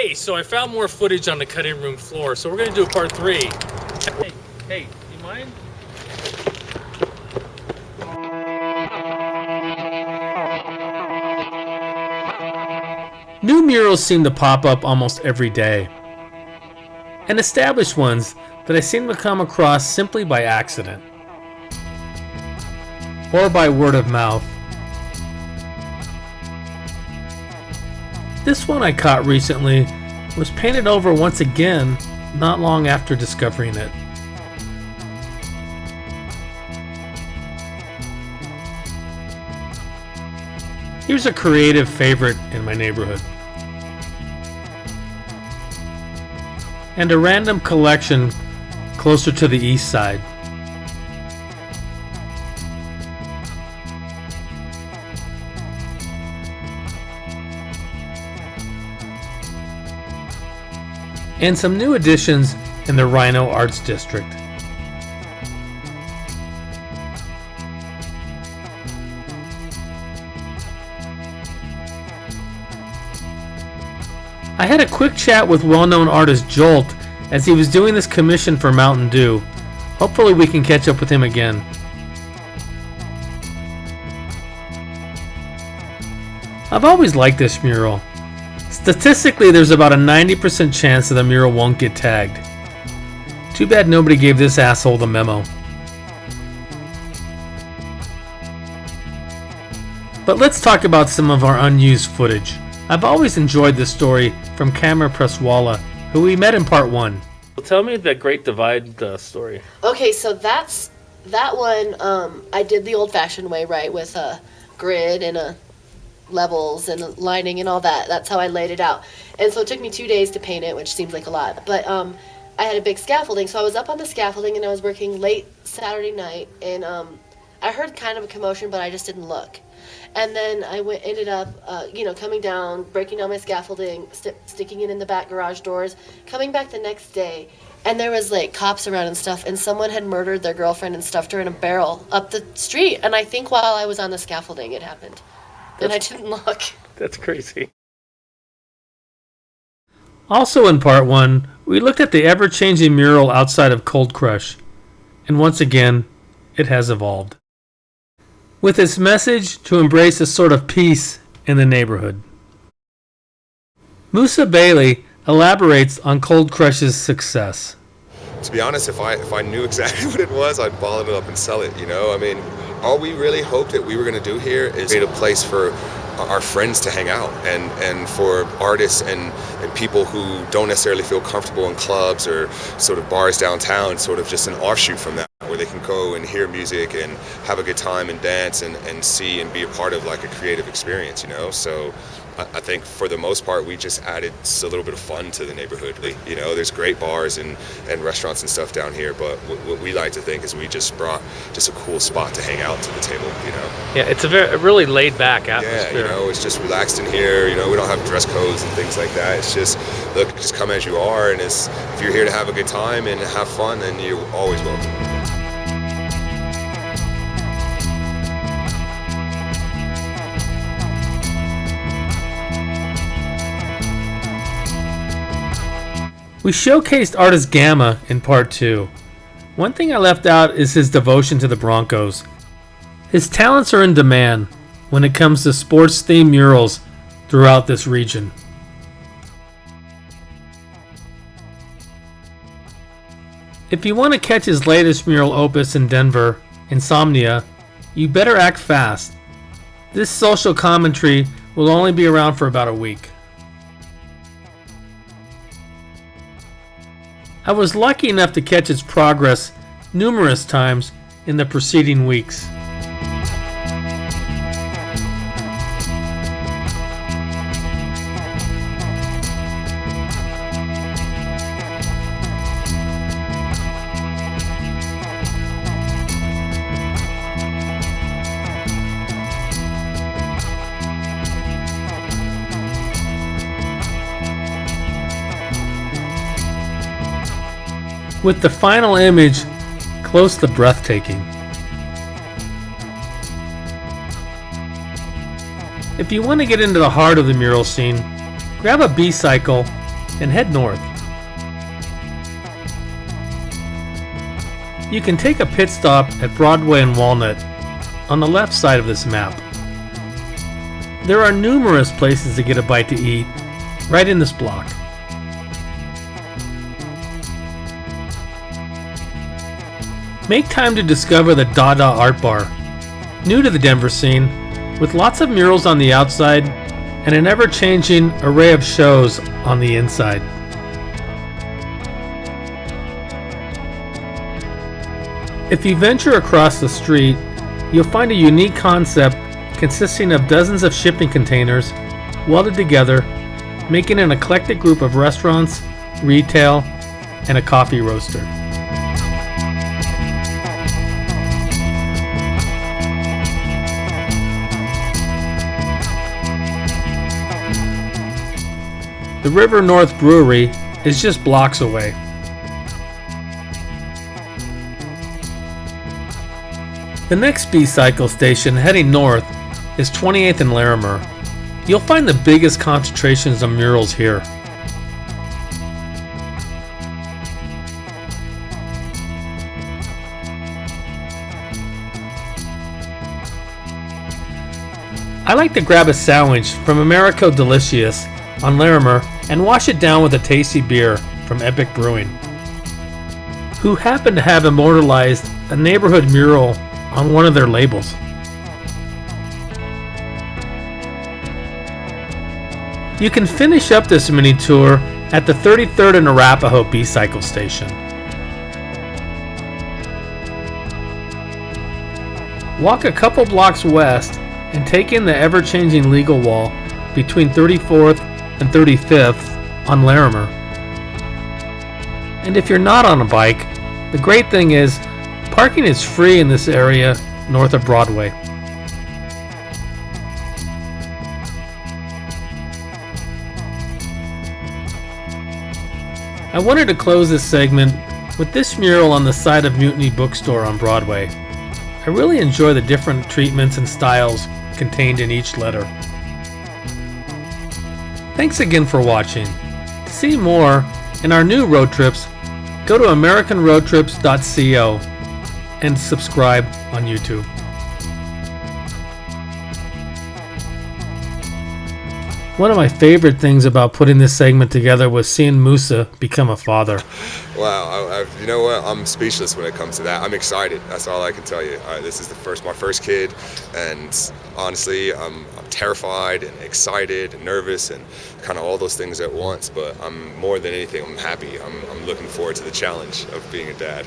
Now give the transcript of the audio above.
Hey, so I found more footage on the cutting room floor, so we're gonna do a part 3. Hey, you mind? New murals seem to pop up almost every day, and established ones that I seem to come across simply by accident, or by word of mouth. This one I caught recently was painted over once again not long after discovering it. Here's a creative favorite in my neighborhood, and a random collection closer to the east side. And some new additions in the RINO Arts District. I had a quick chat with well-known artist Jolt as he was doing this commission for Mountain Dew. Hopefully we can catch up with him again. I've always liked this mural. Statistically, there's about a 90% chance that the mural won't get tagged. Too bad nobody gave this asshole the memo. But let's talk about some of our unused footage. I've always enjoyed this story from Kamla Presswalla, who we met in part 1. Well, tell me the Great Divide story. Okay, so that one, I did the old-fashioned way, right, with a grid and levels and lining and all that. That's how I laid it out. And so it took me 2 days to paint it, which seems like a lot. But I had a big scaffolding, so I was up on the scaffolding and I was working late Saturday night, and I heard kind of a commotion, but I just didn't look. And then I ended up, coming down, breaking down my scaffolding, sticking it in the back garage doors, coming back the next day, and there was like cops around and stuff, and someone had murdered their girlfriend and stuffed her in a barrel up the street. And I think while I was on the scaffolding, it happened. And I didn't look. That's crazy. Also in part 1, we looked at the ever-changing mural outside of Cold Crush. And once again, it has evolved, with its message to embrace a sort of peace in the neighborhood. Musa Baily elaborates on Cold Crush's success. To be honest, if I knew exactly what it was, I'd bottle it up and sell it, you know? I mean, all we really hoped that we were going to do here is create a place for our friends to hang out, and for artists and people who don't necessarily feel comfortable in clubs or sort of bars downtown, sort of just an offshoot from that, where they can go and hear music and have a good time and dance and see and be a part of like a creative experience, you know? So I think for the most part, we just added just a little bit of fun to the neighborhood. You know, there's great bars and restaurants and stuff down here, but what we like to think is we just brought just a cool spot to hang out to the table, you know? Yeah, it's a really laid-back atmosphere. Yeah, you know, it's just relaxed in here. You know, we don't have dress codes and things like that. It's just, look, just come as you are, and if you're here to have a good time and have fun, then you're always welcome. We showcased artist Gamma in part 2. One thing I left out is his devotion to the Broncos. His talents are in demand when it comes to sports-themed murals throughout this region. If you want to catch his latest mural opus in Denver, Insomnia, you better act fast. This social commentary will only be around for about a week. I was lucky enough to catch its progress numerous times in the preceding weeks. With the final image close to breathtaking. If you want to get into the heart of the mural scene, grab a BCycle and head north. You can take a pit stop at Broadway and Walnut on the left side of this map. There are numerous places to get a bite to eat right in this block. Make time to discover the Dada Art Bar, new to the Denver scene, with lots of murals on the outside and an ever-changing array of shows on the inside. If you venture across the street, you'll find a unique concept consisting of dozens of shipping containers welded together, making an eclectic group of restaurants, retail, and a coffee roaster. The River North Brewery is just blocks away. The next BCycle station heading north is 28th and Larimer. You'll find the biggest concentrations of murals here. I like to grab a sandwich from Americo Delicious on Larimer and wash it down with a tasty beer from Epic Brewing, who happen to have immortalized a neighborhood mural on one of their labels. You can finish up this mini tour at the 33rd and Arapahoe BCycle station. Walk a couple blocks west and take in the ever-changing legal wall between 34th and 35th on Larimer. And if you're not on a bike, the great thing is parking is free in this area north of Broadway. I wanted to close this segment with this mural on the side of Mutiny Bookstore on Broadway. I really enjoy the different treatments and styles contained in each letter. Thanks again for watching. To see more in our new road trips, go to AmericanRoadTrips.co and subscribe on YouTube. One of my favorite things about putting this segment together was seeing Musa become a father. Wow, you know what? I'm speechless when it comes to that. I'm excited. That's all I can tell you. This is my first kid, and honestly, I'm terrified and excited and nervous and kind of all those things at once. But I'm more than anything, I'm happy. I'm looking forward to the challenge of being a dad.